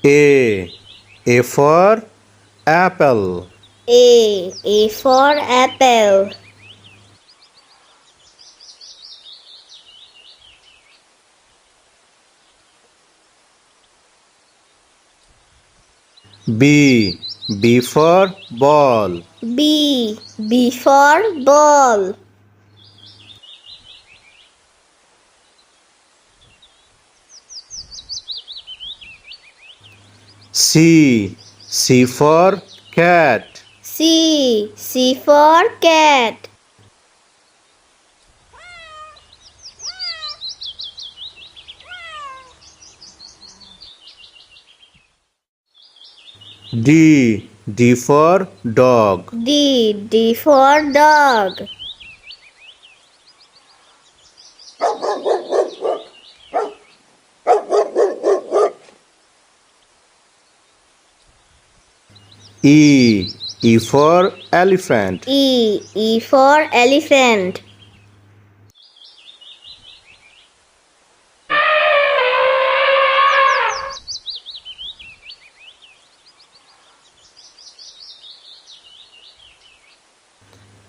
A. A for apple. A for apple. B. B for ball. B for ball. C. C for cat. C for cat. D. D for dog. D for dog. E. E for elephant. E for elephant.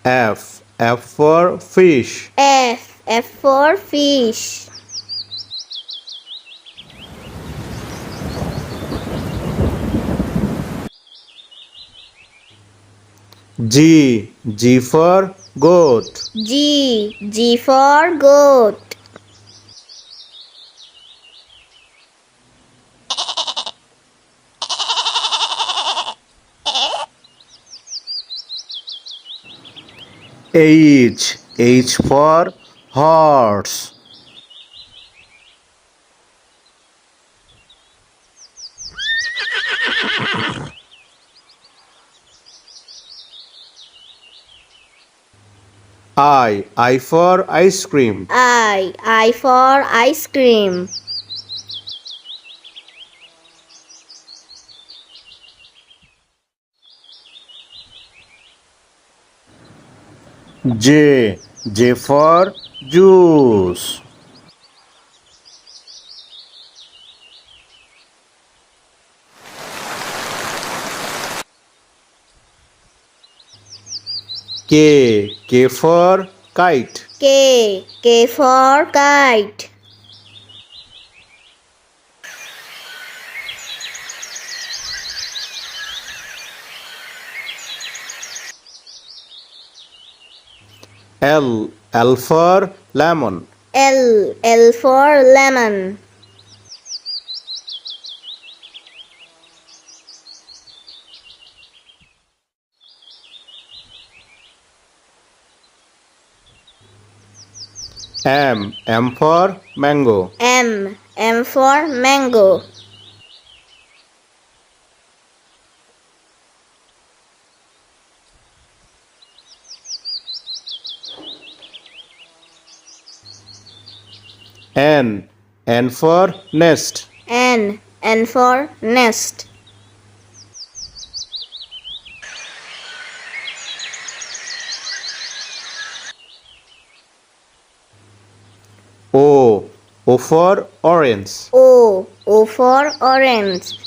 F. F for fish. F for fish. G. G for goat. G for goat. H. H for horse. I for ice cream. I for ice cream. J. J for juice. K. K for kite. K for kite. L. L for lemon. L for lemon. M. M for mango. M for mango. N. N for nest. N for nest. O. O for orange. O for orange.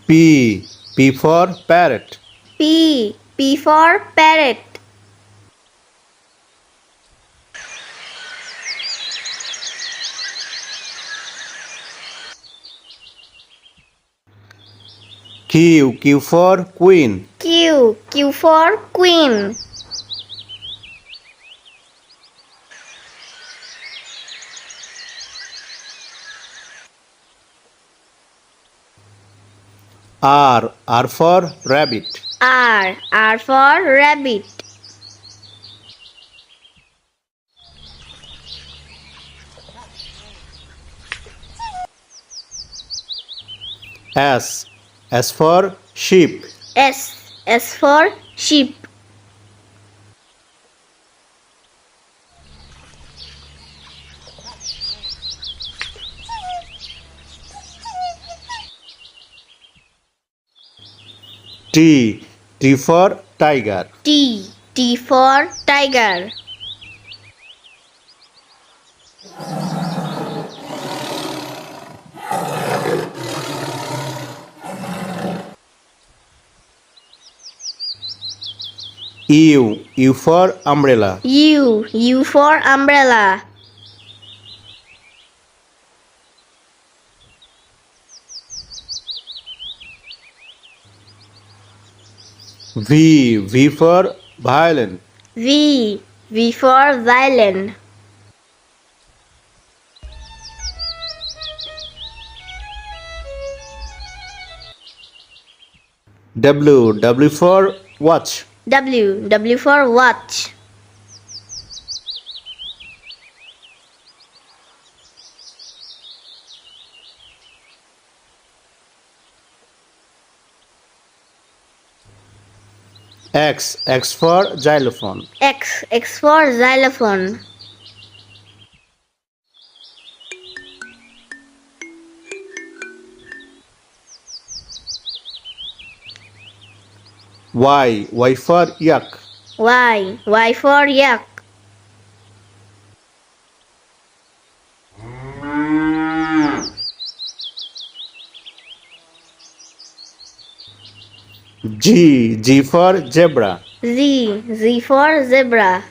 P. P for parrot. P for parrot. Q. Q for queen. Q for queen. R. R for rabbit. R for rabbit. S. S for sheep. S for sheep. T. T for tiger. T. T for tiger. U. U for umbrella. U. U for umbrella. V. V for violin. V. V for violin. W. W for watch. W. W for watch. X. X for xylophone. X. X for xylophone. Y. Y for yak. Y. Y for yak. G. G for zebra. Z. Z for zebra.